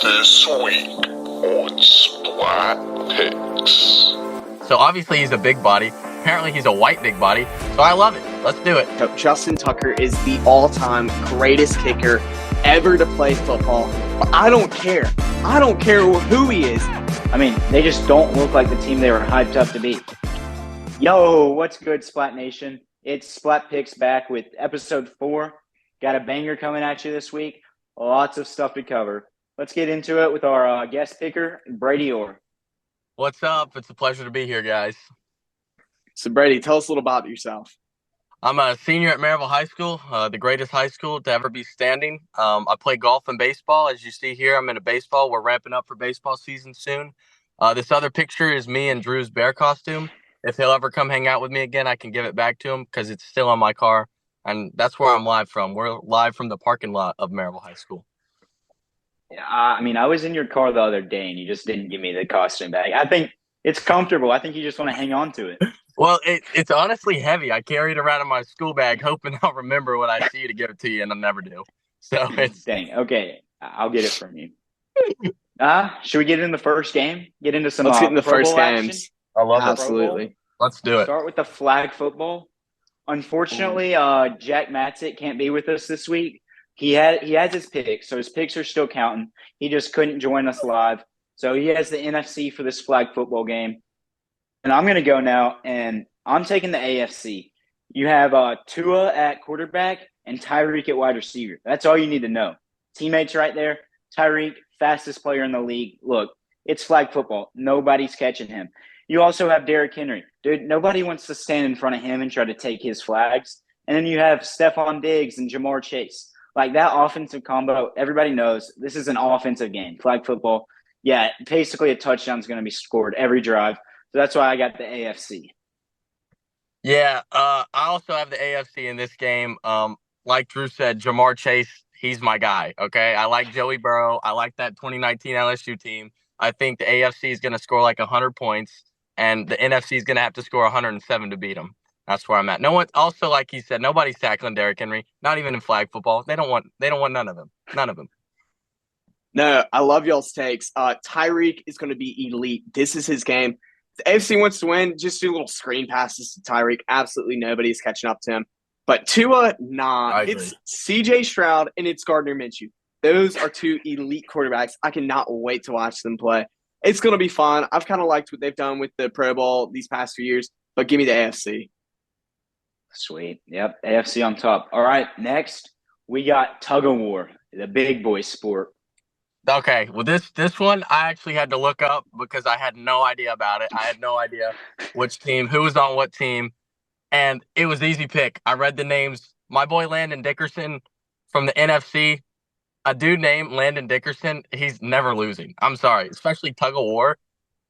This week on Splat Picks. So obviously he's a big body. Apparently he's a white big body. So I love it. Let's do it. So Justin Tucker is the all-time greatest kicker ever to play football. But I don't care. I don't care who he is. I mean, they just don't look like the team they were hyped up to be. Yo, what's good, Splat Nation? It's Splat Picks back with episode 4. Got a banger coming at you this week. Lots of stuff to cover. Let's get into it with our guest picker, Brady Orr. What's up? It's a pleasure to be here, guys. So, Brady, tell us a little about yourself. I'm a senior at Maryville High School, the greatest high school to ever be standing. I play golf and baseball. As you see here, I'm into baseball. We're ramping up for baseball season soon. This other picture is me in Drew's bear costume. If he'll ever come hang out with me again, I can give it back to him because it's still on my car. And that's where I'm live from. We're live from the parking lot of Maryville High School. Yeah, I mean, I was in your car the other day, and you just didn't give me the costume back. I think it's comfortable. I think you just want to hang on to it. Well, it's honestly heavy. I carry it around in my school bag, hoping I'll remember when I see you to give it to you, and I never do. So it's Dang. Okay, I'll get it from you. Should we get into the first game? Get into some Let's get in the Pro first Bowl action? games. I love it. Absolutely. Let's do it. Start with the flag football. Unfortunately, Jack Matzik can't be with us this week. He has his picks, so his picks are still counting. He just couldn't join us live. So he has the NFC for this flag football game. And I'm going to go now, and I'm taking the AFC. You have Tua at quarterback and Tyreek at wide receiver. That's all you need to know. Teammates right there. Tyreek, fastest player in the league. Look, it's flag football. Nobody's catching him. You also have Derrick Henry. Dude, nobody wants to stand in front of him and try to take his flags. And then you have Stephon Diggs and Jamar Chase. Like that offensive combo, everybody knows this is an offensive game. Flag football, yeah, basically a touchdown is going to be scored every drive. So that's why I got the AFC. Yeah, I also have the AFC in this game. Like Drew said, Jamar Chase, he's my guy, okay? I like Joey Burrow. I like that 2019 LSU team. I think the AFC is going to score like 100 points, and the NFC is going to have to score 107 to beat them. That's where I'm at. No one. Also, like he said, nobody's tackling Derrick Henry. Not even in flag football. They don't want none of them. None of them. No, I love y'all's takes. Tyreek is going to be elite. This is his game. If the AFC wants to win, just do little screen passes to Tyreek. Absolutely nobody's catching up to him. But Tua, nah. It's C.J. Stroud and it's Gardner Minshew. Those are two elite quarterbacks. I cannot wait to watch them play. It's going to be fun. I've kind of liked what they've done with the Pro Bowl these past few years, but give me the AFC. Sweet. Yep, AFC on top. All right, next we got tug of war, the big boy sport. Okay, well this one I actually had to look up because I had no idea about it. I had no idea which team, who was on what team, and it was easy pick. I read the names. My boy Landon Dickerson from the NFC, a dude named Landon Dickerson, he's never losing. I'm sorry, especially tug of war.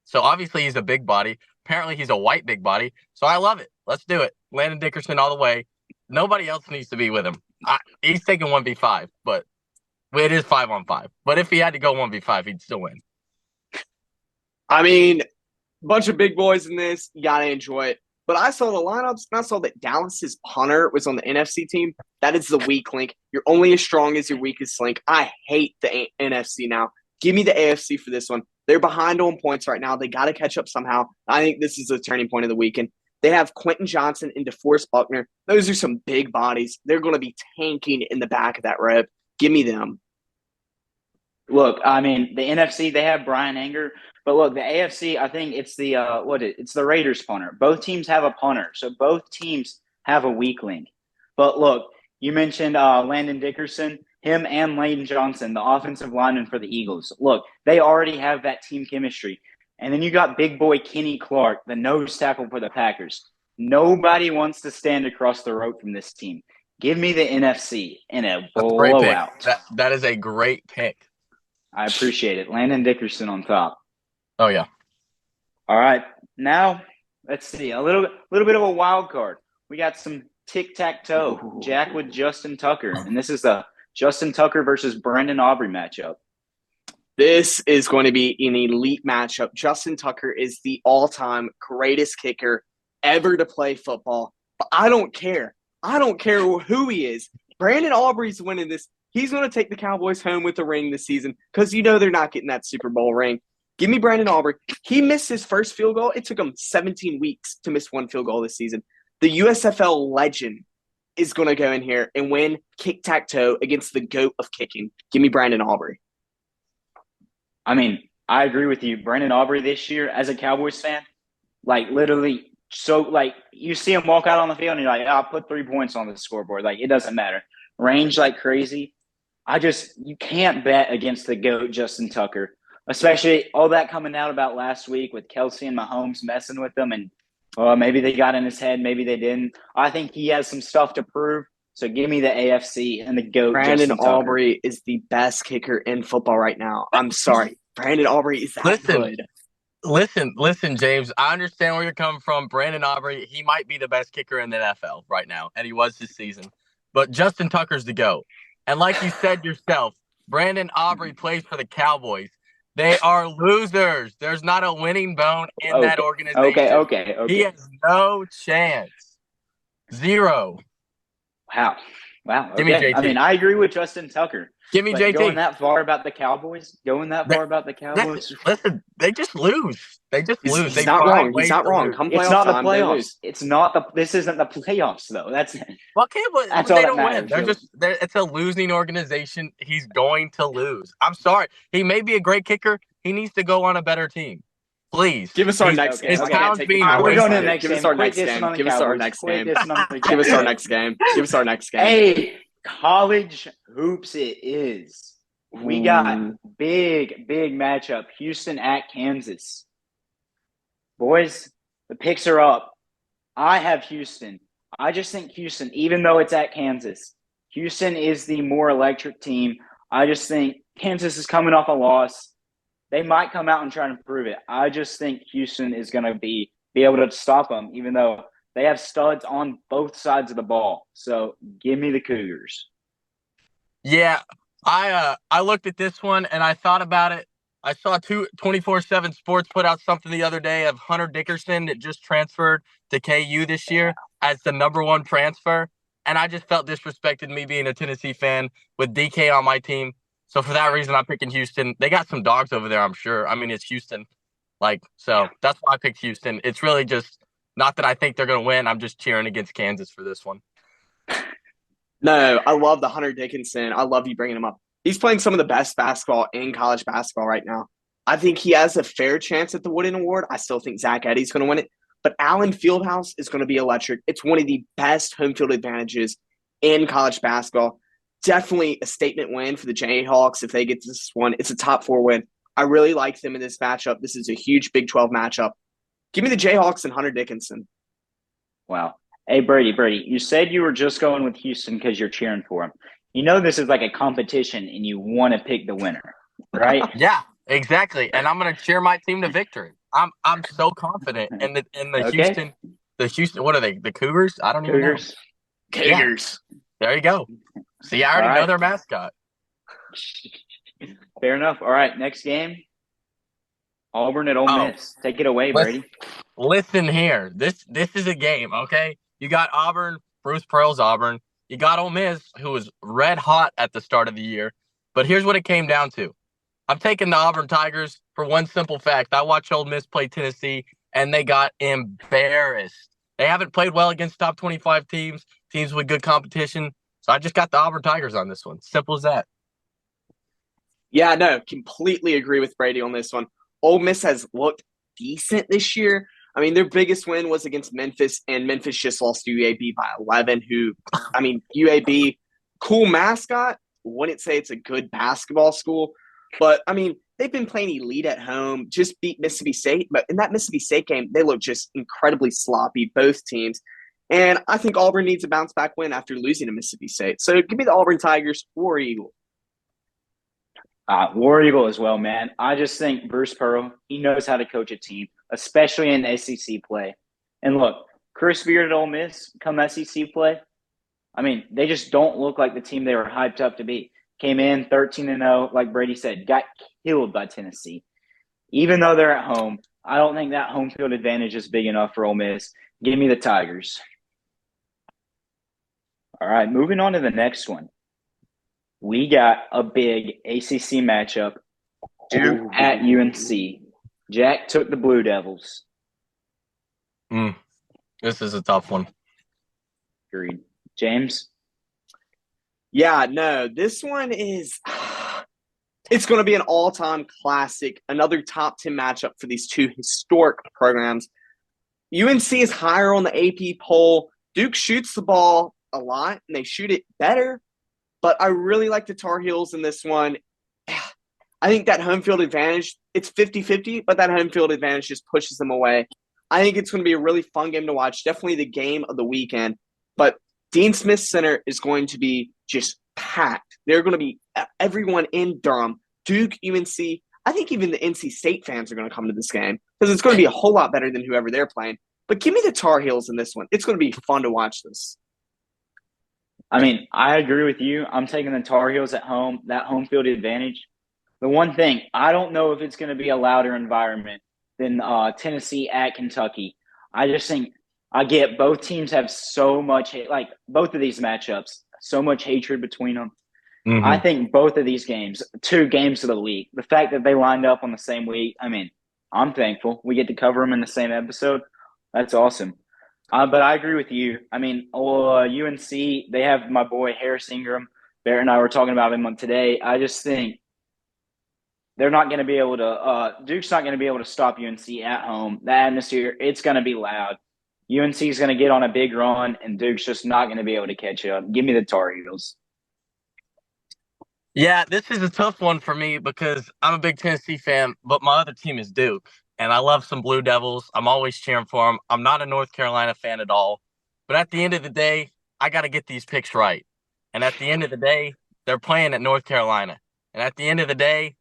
So obviously he's a big body. Apparently he's a white big body. So I love it. Let's do it. Landon Dickerson all the way. Nobody else needs to be with him. He's taking 1v5, but it is 5-on-5. But if he had to go 1v5, he'd still win. I mean, bunch of big boys in this. You got to enjoy it. But I saw the lineups, and I saw that Dallas's punter was on the NFC team. That is the weak link. You're only as strong as your weakest link. I hate the NFC now. Give me the AFC for this one. They're behind on points right now. They got to catch up somehow. I think this is the turning point of the weekend. They have Quentin Johnson and DeForest Buckner. Those are some big bodies. They're going to be tanking in the back of that rep. Give me them. Look, I mean, the NFC, they have Brian Anger. But look, the AFC, I think it's it's the Raiders punter. Both teams have a punter. So both teams have a weak link. But look, you mentioned Landon Dickerson, him and Lane Johnson, the offensive lineman for the Eagles. Look, they already have that team chemistry. And then you got big boy Kenny Clark, the nose tackle for the Packers. Nobody wants to stand across the road from this team. Give me the NFC in a blowout. That is a great pick. I appreciate it. Landon Dickerson on top. Oh, yeah. All right. Now, let's see. A little bit of a wild card. We got some tic-tac-toe. Jack with Justin Tucker. And this is the Justin Tucker versus Brandon Aubrey matchup. This is going to be an elite matchup. Justin Tucker is the all-time greatest kicker ever to play football. But I don't care. I don't care who he is. Brandon Aubrey's winning this. He's going to take the Cowboys home with a ring this season because they're not getting that Super Bowl ring. Give me Brandon Aubrey. He missed his first field goal. It took him 17 weeks to miss one field goal this season. The USFL legend is going to go in here and win kick-tack-toe against the GOAT of kicking. Give me Brandon Aubrey. I mean, I agree with you. Brandon Aubrey this year, as a Cowboys fan, literally, you see him walk out on the field and you're like, I'll put 3 points on the scoreboard. It doesn't matter. Range like crazy. You can't bet against the GOAT, Justin Tucker, especially all that coming out about last week with Kelsey and Mahomes messing with them. And maybe they got in his head, maybe they didn't. I think he has some stuff to prove. So give me the AFC and the GOAT. Brandon Aubrey is the best kicker in football right now. I'm sorry. Brandon Aubrey is that good. Listen, James. I understand where you're coming from. Brandon Aubrey, he might be the best kicker in the NFL right now, and he was this season. But Justin Tucker's the GOAT. And like you said yourself, Brandon Aubrey plays for the Cowboys. They are losers. There's not a winning bone in that organization. Okay. He has no chance. Zero. Wow. Okay. Give me JT. I mean, I agree with Justin Tucker. Give me JT. Going that far about the Cowboys? Listen, they just lose. They just lose. He's not wrong. He's not wrong. It's not the playoffs. This isn't the playoffs, though. That's okay, but that's they all don't that win. It's a losing organization. He's going to lose. I'm sorry. He may be a great kicker. He needs to go on a better team. Please. Give us our next game. We're going to the next game. Give us our next game. Give us our next game. Give us our next game. Give us our next game. Hey, college hoops it is. We got big matchup. Houston at Kansas. Boys, the picks are up. I have Houston. I just think Houston, even though it's at Kansas, Houston is the more electric team. I just think Kansas is coming off a loss. They might come out and try to prove it. I just think Houston is going to be able to stop them, even though they have studs on both sides of the ball. So give me the Cougars. Yeah, I looked at this one and I thought about it. I saw 24/7 Sports put out something the other day of Hunter Dickerson that just transferred to KU this year as the #1 transfer. And I just felt disrespected, me being a Tennessee fan with DK on my team. So for that reason, I'm picking Houston. They got some dogs over there, I'm sure. I mean, it's Houston. So that's why I picked Houston. It's really just not that I think they're going to win. I'm just cheering against Kansas for this one. No, I love the Hunter Dickinson. I love you bringing him up. He's playing some of the best basketball in college basketball right now. I think he has a fair chance at the Wooden Award. I still think Zach Edey's going to win it. But Allen Fieldhouse is going to be electric. It's one of the best home field advantages in college basketball. Definitely a statement win for the Jayhawks if they get this one. It's a top 4 win. I really like them in this matchup. This is a huge Big 12 matchup. Give me the Jayhawks and Hunter Dickinson. Wow. Hey, Brady, you said you were just going with Houston because you're cheering for him. You know this is like a competition and you want to pick the winner, right? Yeah, exactly. And I'm going to cheer my team to victory. I'm so confident in the Okay. Houston. What are they? The Cougars? I don't even know. Cougars. Yeah. There you go. See, I already know their mascot. Fair enough. All right, next game. Auburn at Ole Miss. Take it away, Brady. Listen here. This is a game, okay? You got Auburn, Bruce Pearl's Auburn. You got Ole Miss, who was red hot at the start of the year. But here's what it came down to. I'm taking the Auburn Tigers for one simple fact. I watched Ole Miss play Tennessee, and they got embarrassed. They haven't played well against top 25 teams with good competition. So I just got the Auburn Tigers on this one. Simple as that. Yeah, no, completely agree with Brady on this one. Ole Miss has looked decent this year. I mean, their biggest win was against Memphis, and Memphis just lost to UAB by 11, UAB, cool mascot. Wouldn't say it's a good basketball school. But, I mean, they've been playing elite at home, just beat Mississippi State. But in that Mississippi State game, they look just incredibly sloppy, both teams. And I think Auburn needs a bounce-back win after losing to Mississippi State. So give me the Auburn Tigers, War Eagle. War Eagle as well, man. I just think Bruce Pearl, he knows how to coach a team, especially in SEC play. And look, Chris Beard at Ole Miss, come SEC play, I mean, they just don't look like the team they were hyped up to be. Came in 13-0, like Brady said, got killed by Tennessee. Even though they're at home, I don't think that home field advantage is big enough for Ole Miss. Give me the Tigers. All right, moving on to the next one. We got a big ACC matchup. Duke at UNC. Jack took the Blue Devils. This is a tough one. Agreed. James? Yeah, no, this one is it's going to be an all-time classic, another top 10 matchup for these two historic programs. UNC is higher on the AP poll. Duke shoots the ball a lot, and they shoot it better, but I really like the Tar Heels in this one. I think that home field advantage, it's 50-50, but that home field advantage just pushes them away. I think it's going to be a really fun game to watch, definitely the game of the weekend, but Dean Smith Center is going to be just packed. They're going to be everyone in Durham, Duke, UNC. I think even the NC State fans are going to come to this game because it's going to be a whole lot better than whoever they're playing. But give me the Tar Heels in this one. It's going to be fun to watch this. I mean, I agree with you. I'm taking the Tar Heels at home, that home field advantage. The one thing, I don't know if it's going to be a louder environment than Tennessee at Kentucky. I just think I get both teams have so much – like both of these matchups, so much hatred between them. Mm-hmm. I think both of these games, 2 games of the week, the fact that they lined up on the same week, I mean, I'm thankful. We get to cover them in the same episode. That's awesome. But I agree with you. I mean, UNC, they have my boy Harris Ingram. Barrett and I were talking about him today. I just think they're not going to be able to Duke's not going to be able to stop UNC at home. The atmosphere, it's going to be loud. UNC is going to get on a big run, and Duke's just not going to be able to catch up. Give me the Tar Heels. Yeah, this is a tough one for me because I'm a big Tennessee fan, but my other team is Duke, and I love some Blue Devils. I'm always cheering for them. I'm not a North Carolina fan at all, but at the end of the day, I got to get these picks right. And at the end of the day, they're playing at North Carolina. And at the end of the day,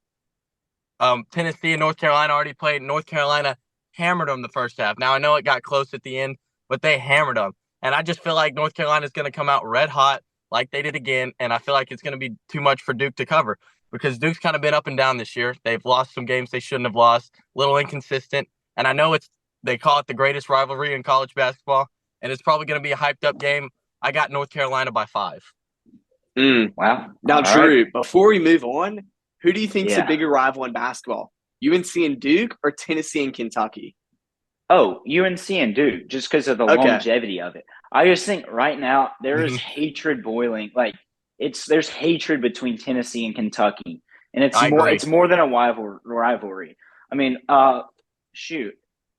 Tennessee and North Carolina already played. North Carolina hammered them the first half. Now, I know it got close at the end, but they hammered them. And I just feel like North Carolina is going to come out red hot like they did again, and I feel like it's going to be too much for Duke to cover because Duke's kind of been up and down this year. They've lost some games they shouldn't have lost, a little inconsistent. And I know they call it the greatest rivalry in college basketball, and it's probably going to be a hyped-up game. I got North Carolina by 5. Wow. Now, all Drew, right. Before we move on, who do you think's a bigger rival in basketball? UNC and Duke or Tennessee and Kentucky? Oh, UNC and Duke, just because of the longevity of it. I just think right now there is hatred boiling. Like there's hatred between Tennessee and Kentucky, and it's more than a rivalry. I mean, shoot,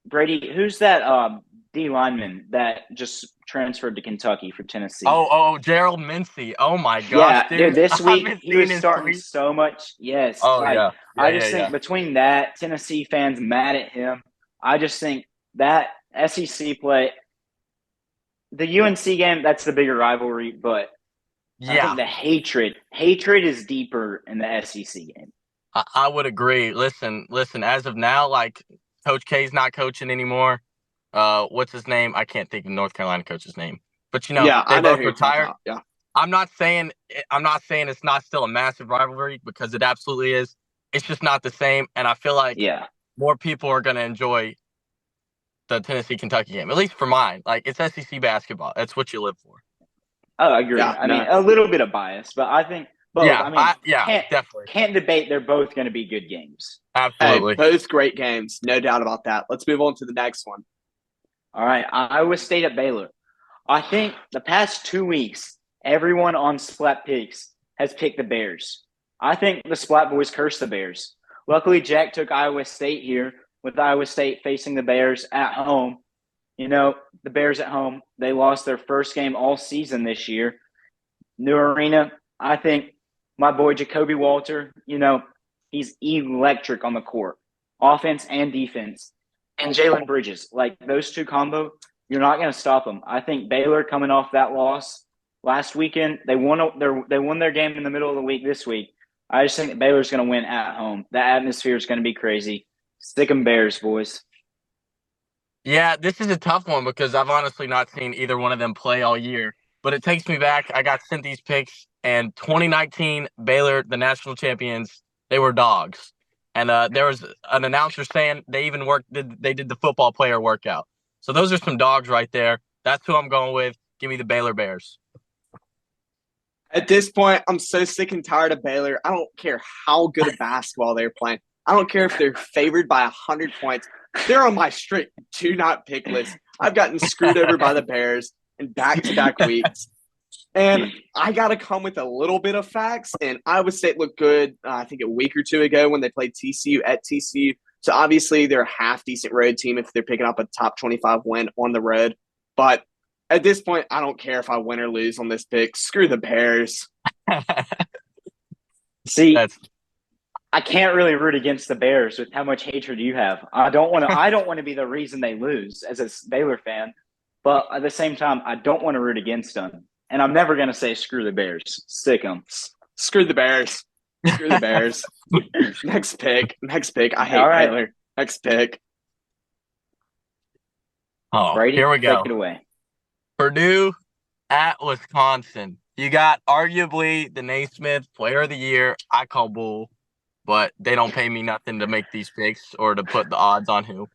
Brady, who's that D lineman that just transferred to Kentucky for Tennessee? Oh, Gerald Mincy. Oh my gosh, yeah, dude, this week he was starting so much. Yes. I just think between that, Tennessee fans mad at him. I just think that SEC play, the UNC game, that's the bigger rivalry, but I think the hatred is deeper in the SEC game. I would agree. Listen, as of now, like Coach K's not coaching anymore. What's his name? I can't think of North Carolina coach's name. But they both retired. Yeah. I'm not saying it's not still a massive rivalry because it absolutely is. It's just not the same, and I feel like more people are going to enjoy the Tennessee-Kentucky game, at least for mine. Like, it's SEC basketball. That's what you live for. Oh, I agree. I mean, a little bit of bias, but I think both. Definitely. Can't debate they're both going to be good games. Absolutely. Both great games. No doubt about that. Let's move on to the next one. All right. Iowa State at Baylor. I think the past 2 weeks, everyone on Splat Picks has picked the Bears. I think the Splat boys cursed the Bears. Luckily, Jack took Iowa State here, with Iowa State facing the Bears at home. You know, the Bears at home, they lost their first game all season this year. New arena, I think my boy Jacoby Walter, he's electric on the court, offense and defense. And Jalen Bridges, like those two combo, you're not going to stop them. I think Baylor coming off that loss last weekend, they won their game in the middle of the week this week. I just think that Baylor's going to win at home. The atmosphere is going to be crazy. Stick 'em Bears, boys. Yeah, this is a tough one because I've honestly not seen either one of them play all year. But it takes me back. I got sent these picks, and 2019 Baylor, the national champions, they were dogs. And there was an announcer saying they even did the football player workout. So those are some dogs right there. That's who I'm going with. Give me the Baylor Bears. At this point, I'm so sick and tired of Baylor. I don't care how good of basketball they're playing. I don't care if they're favored by 100 points. They're on my strict do not pick list. I've gotten screwed over by the Bears in back-to-back weeks. And I got to come with a little bit of facts. And Iowa State looked good, I think, a week or two ago when they played TCU at TCU. So, obviously, they're a half-decent road team if they're picking up a top 25 win on the road. But at this point, I don't care if I win or lose on this pick. Screw the Bears. See, I can't really root against the Bears with how much hatred you have. I don't want to be the reason they lose as a Baylor fan. But at the same time, I don't want to root against them. And I'm never going to say screw the Bears. Stick them. Screw the Bears. Screw the Bears. Next pick. I hate Baylor. Next pick. Oh, Brady, here we go. Take it away. Purdue at Wisconsin. You got arguably the Naismith Player of the Year. I call bull, but they don't pay me nothing to make these picks or to put the odds on who.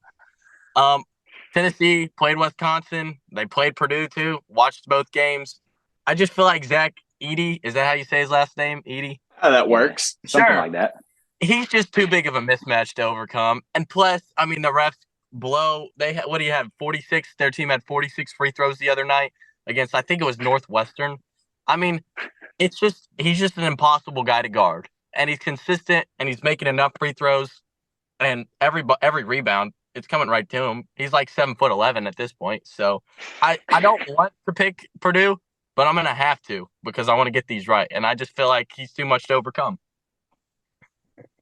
Tennessee played Wisconsin. They played Purdue too. Watched both games. I just feel like Zach Edey, is that how you say his last name? Edey? Oh, that works. Something like that. He's just too big of a mismatch to overcome. And plus, I mean, the refs blow. What do you have? 46. Their team had 46 free throws the other night against, I think it was Northwestern. I mean, he's just an impossible guy to guard. And he's consistent, and he's making enough free throws. And every rebound, it's coming right to him. He's like 7'11" at this point. So I don't want to pick Purdue, but I'm going to have to because I want to get these right. And I just feel like he's too much to overcome.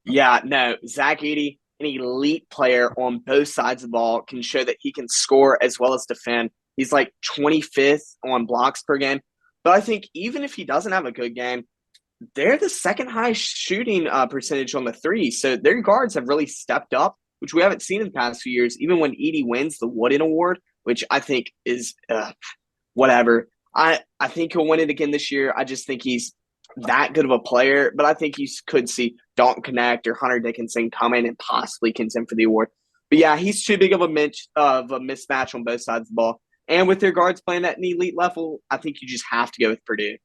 Yeah, no, Zach Edey, an elite player on both sides of the ball, can show that he can score as well as defend. He's like 25th on blocks per game. But I think even if he doesn't have a good game, they're the second highest shooting percentage on the three. So their guards have really stepped up, which we haven't seen in the past few years. Even when Edey wins the Wooden Award, which I think is whatever. I think he'll win it again this year. I just think he's that good of a player. But I think you could see Dalton Connect or Hunter Dickinson come in and possibly contend for the award. But yeah, he's too big of a mismatch on both sides of the ball. And with their guards playing at an elite level, I think you just have to go with Purdue.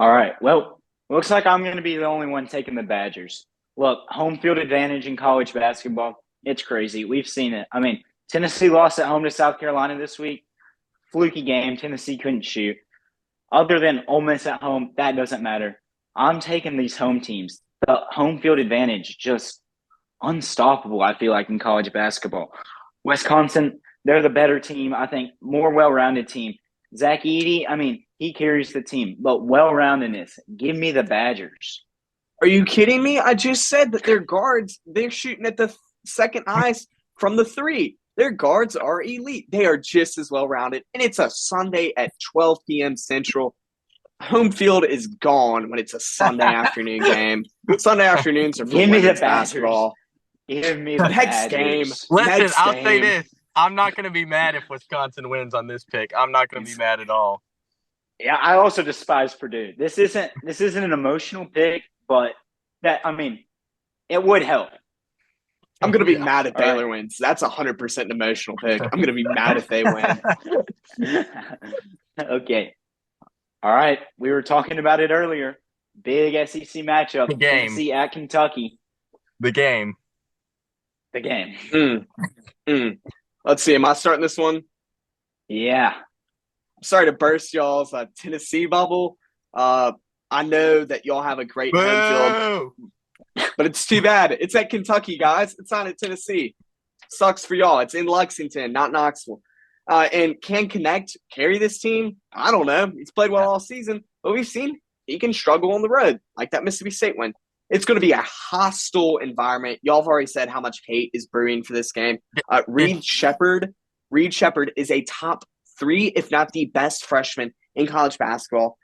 All right. Well, looks like I'm going to be the only one taking the Badgers. Look, home field advantage in college basketball, it's crazy. We've seen it. I mean, Tennessee lost at home to South Carolina this week. Fluky game. Tennessee couldn't shoot. Other than Ole Miss at home, that doesn't matter. I'm taking these home teams. The home field advantage, just unstoppable, I feel like, in college basketball. Wisconsin, they're the better team. I think more well-rounded team. Zach Edey, I mean, he carries the team. But well-roundedness, give me the Badgers. Are you kidding me? I just said that their guards, they're shooting at the second highest from the three. Their guards are elite. They are just as well-rounded. And it's a Sunday at 12 p.m. Central. Home field is gone when it's a Sunday afternoon game. Sunday afternoons are for Give me the women's Badgers. basketball. Give me the Next Badgers. game. Listen, Next I'll game. say this. I'm not going to be mad if Wisconsin wins on this pick. I'm not going to be mad at all. Yeah, I also despise Purdue. This isn't an emotional pick, but it would help. I'm going to be mad if All right. Baylor wins. That's 100% an emotional pick. I'm going to be mad if they win. Okay. All right. We were talking about it earlier. Big SEC matchup. The game. Tennessee at Kentucky. The game. The game. Let's see. Am I starting this one? Yeah. Sorry to burst y'all's Tennessee bubble. I know that y'all have a great home field, but it's too bad. It's at Kentucky, guys. It's not at Tennessee. Sucks for y'all. It's in Lexington, not Knoxville. And can Connect carry this team? I don't know. He's played well all season, but we've seen he can struggle on the road, like that Mississippi State win. It's going to be a hostile environment. Y'all have already said how much hate is brewing for this game. Reed Shepherd is a top 3, if not the best freshman in college basketball.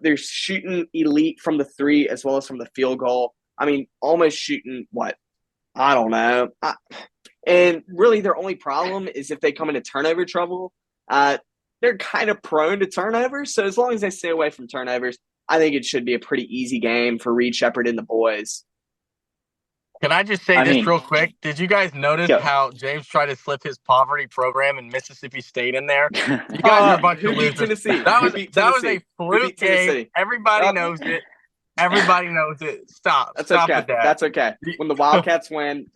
They're shooting elite from the 3 as well as from the field goal. I mean, almost shooting what? I don't know. And really their only problem is if they come into turnover trouble. They're kind of prone to turnovers. So as long as they stay away from turnovers, I think it should be a pretty easy game for Reed Shepherd and the boys. Can I just say this real quick? Did you guys notice how James tried to slip his poverty program in Mississippi State in there? You guys are a bunch of losers. Tennessee? That was a fluke game. Everybody knows it. Everybody knows it. Stop. That's Stop okay. with that. That's okay. When the Wildcats win,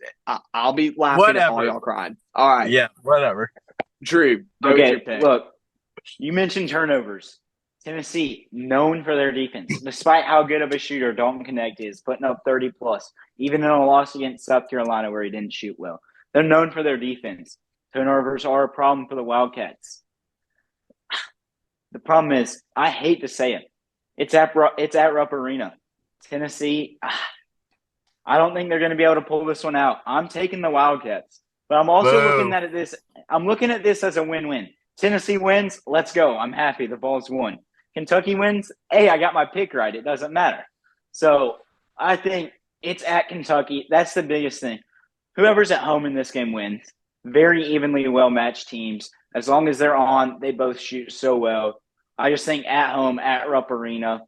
I'll be laughing at all y'all crying. All right. Yeah, whatever. Drew, go with your pick. Look, you mentioned turnovers. Tennessee, known for their defense, despite how good of a shooter Dalton Connect is, putting up 30-plus, even in a loss against South Carolina where he didn't shoot well. They're known for their defense. Turnovers are a problem for the Wildcats. The problem is, I hate to say it, it's at Rupp Arena. Tennessee, I don't think they're going to be able to pull this one out. I'm taking the Wildcats, but I'm also looking at this. I'm looking at this as a win-win. Tennessee wins, let's go. I'm happy. The Vols won. Kentucky wins, hey, I got my pick right. It doesn't matter. So I think it's at Kentucky. That's the biggest thing. Whoever's at home in this game wins. Very evenly well-matched teams. As long as they're on, they both shoot so well. I just think at home, at Rupp Arena,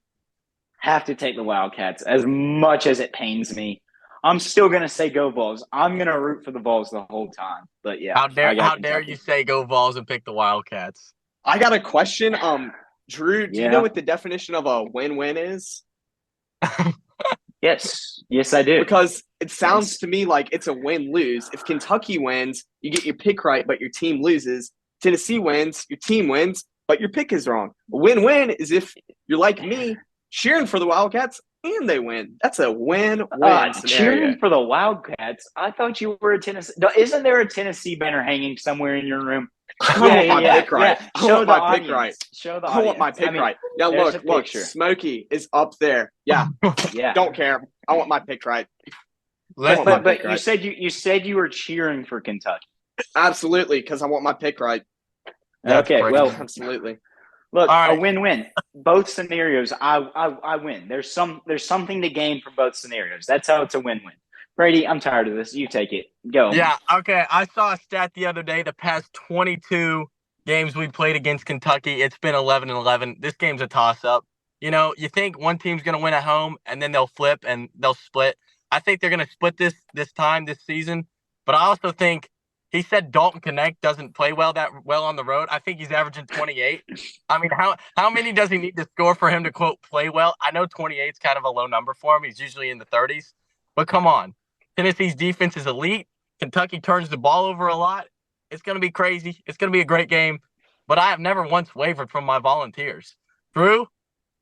have to take the Wildcats. As much as it pains me, I'm still going to say go Vols. I'm going to root for the Vols the whole time. But, yeah. How dare you say go Vols and pick the Wildcats? I got a question. Drew, do you know what the definition of a win-win is? Yes, I do. Because it sounds to me like it's a win-lose. If Kentucky wins, you get your pick right, but your team loses. Tennessee wins, your team wins, but your pick is wrong. A win-win is if you're like me, cheering for the Wildcats, and they win. That's a win-win scenario. Cheering for the Wildcats? I thought you were a Tennessee. Isn't there a Tennessee banner hanging somewhere in your room? I want my pick right. I want my pick right. Show the audience. I want my pick right. Now look, Smokey is up there. Yeah. Don't care. I want my pick right. But you said you were cheering for Kentucky. Absolutely, because I want my pick right. Okay, well, absolutely. Look, a win-win. Both scenarios, I win. There's something to gain from both scenarios. That's how it's a win-win. Brady, I'm tired of this. You take it. Go. Yeah, okay. I saw a stat the other day. The past 22 games we played against Kentucky, it's been 11-11. This game's a toss-up. You know, you think one team's going to win at home, and then they'll flip and they'll split. I think they're going to split this season. But I also think he said Dalton Connect doesn't play that well on the road. I think he's averaging 28. I mean, how many does he need to score for him to, quote, play well? I know 28 is kind of a low number for him. He's usually in the 30s. But come on. Tennessee's defense is elite. Kentucky turns the ball over a lot. It's going to be crazy. It's going to be a great game. But I have never once wavered from my Volunteers. Drew,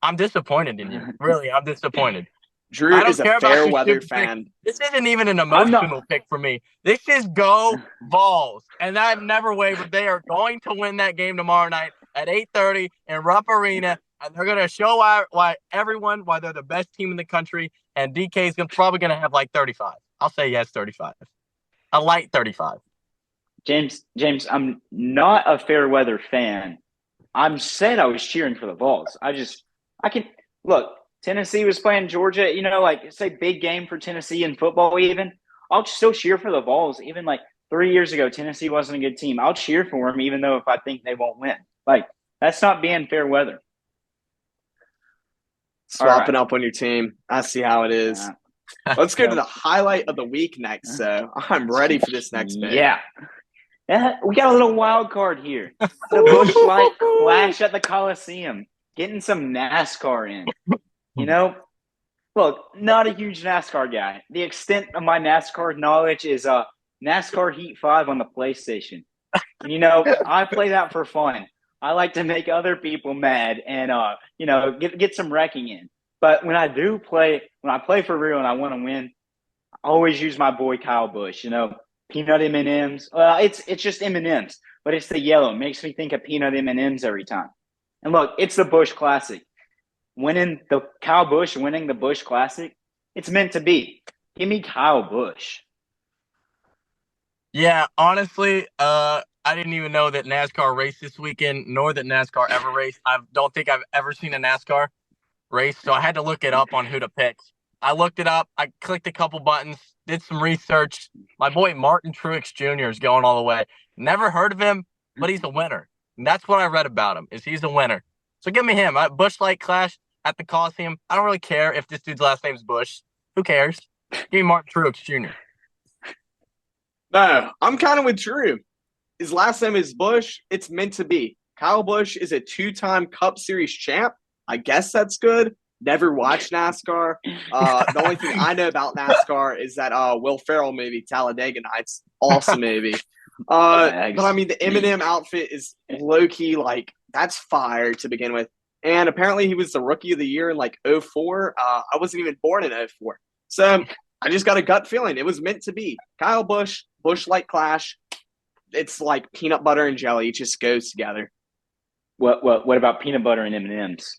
I'm disappointed in you. Really, I'm disappointed. Drew is a fair weather fan. This isn't even an emotional pick for me. This is go Vols. And I've never wavered. They are going to win that game tomorrow night at 8:30 in Rupp Arena. And they're going to show why they're the best team in the country. And DK is probably going to have like 35. I'll say he has 35. A light 35. James, I'm not a fair weather fan. I'm said I was cheering for the Vols. Look, Tennessee was playing Georgia, say big game for Tennessee in football even. I'll still cheer for the Vols. Even like 3 years ago, Tennessee wasn't a good team. I'll cheer for them even though if I think they won't win. Like, that's not being fair weather. Swapping up on your team. I see how it is. Let's go to the highlight of the week next. So I'm ready for this next pick. Yeah. We got a little wild card here. The Busch Light Clash at the Coliseum. Getting some NASCAR in. Look, not a huge NASCAR guy. The extent of my NASCAR knowledge is NASCAR Heat 5 on the PlayStation. And, I play that for fun. I like to make other people mad and, get some wrecking in. But when I play for real and I want to win, I always use my boy Kyle Busch, peanut M&Ms. It's just M&Ms, but it's the yellow. It makes me think of peanut M&Ms every time. And look, it's the Busch Classic. Kyle Busch winning the Busch Classic, it's meant to be. Give me Kyle Busch. Yeah, honestly, I didn't even know that NASCAR raced this weekend, nor that NASCAR ever raced. I don't think I've ever seen a NASCAR race, so I had to look it up on who to pick. I looked it up. I clicked a couple buttons, did some research. My boy Martin Truex Jr. is going all the way. Never heard of him, but he's a winner. And that's what I read about him, is he's a winner. So give me him. Busch Light Clash at the Coliseum. I don't really care if this dude's last name's Bush. Who cares? Give me Martin Truex Jr. No, I'm kind of with Drew. His last name is Busch. It's meant to be. Kyle Busch is a 2-time Cup Series champ. I guess that's good. Never watched NASCAR. The only thing I know about NASCAR is that Will Ferrell movie, Talladega Nights. Awesome movie. But I mean, the Eminem outfit is low-key, like, that's fire to begin with. And apparently he was the Rookie of the Year in, like, 04. I wasn't even born in 04. So I just got a gut feeling. It was meant to be. Kyle Busch, Busch Light Clash. It's like peanut butter and jelly. It just goes together. What about peanut butter and M&Ms?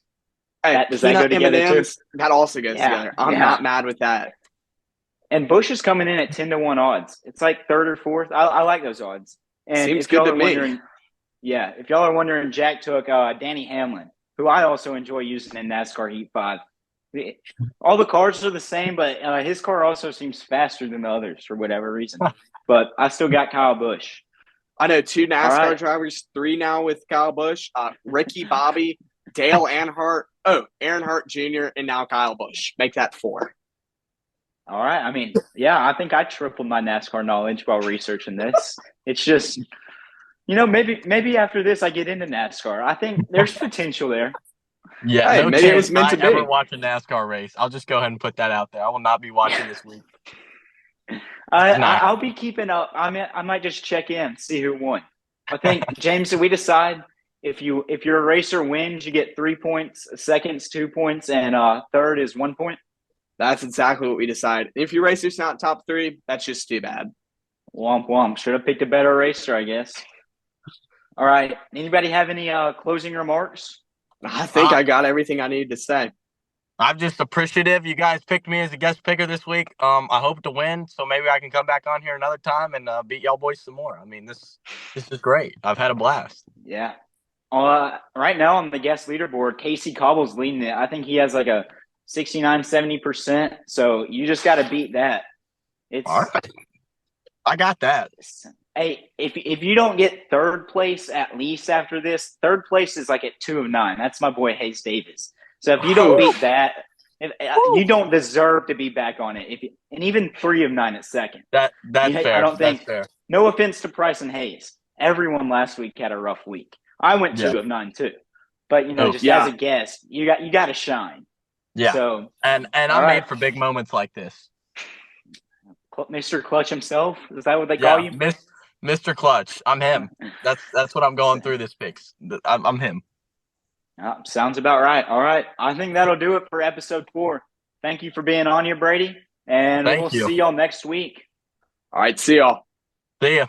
Hey, Does that go together M&Ms, too? that also goes together. I'm not mad with that. And Busch is coming in at 10-1 odds. It's like third or fourth. I like those odds. And Seems if y'all good are to me. wondering, if y'all are wondering, Jack took Danny Hamlin, who I also enjoy using in NASCAR Heat 5. All the cars are the same, but his car also seems faster than the others for whatever reason. But I still got Kyle Busch. I know 2 NASCAR drivers, 3 now with Kyle Busch. Ricky Bobby, Dale Earnhardt Jr., and now Kyle Busch. Make that 4. All right. I mean, I think I tripled my NASCAR knowledge while researching this. It's just, maybe after this I get into NASCAR. I think there's potential there. Yeah, hey, no maybe chance it was meant to be. ever watch a NASCAR race. I'll just go ahead and put that out there. I will not be watching this week. I'll be keeping up. I might just check in, see who won. I think, James, did we decide if your racer wins, you get 3 points, second's 2 points, and third is 1 point? That's exactly what we decided. If your racer's not top 3, that's just too bad. Womp womp. Should have picked a better racer, I guess. All right. Anybody have any closing remarks? I think I got everything I needed to say. I'm just appreciative you guys picked me as a guest picker this week. I hope to win, so maybe I can come back on here another time and beat y'all boys some more. I mean, this is great. I've had a blast. Yeah. Right now on the guest leaderboard, Casey Cobble's leading it. I think he has like a 69-70%. So you just got to beat that. All right. I got that. Hey, if you don't get third place at least after this, third place is like at 2 of 9. That's my boy Hayes Davis. So if you don't beat that, you don't deserve to be back on it. And even 3 of 9 at second. That's fair. I don't think. That's fair. No offense to Price and Hayes. Everyone last week had a rough week. I went 2 of 9 too. But as a guest, you got to shine. Yeah. So and I'm made for big moments like this. Mr. Clutch himself, is that what they call you? Mr. Clutch. I'm him. That's what I'm going through this picks. I'm him. Sounds about right. All right. I think that'll do it for episode 4. Thank you for being on here, Brady. And we'll see y'all next week. All right. See y'all. See ya.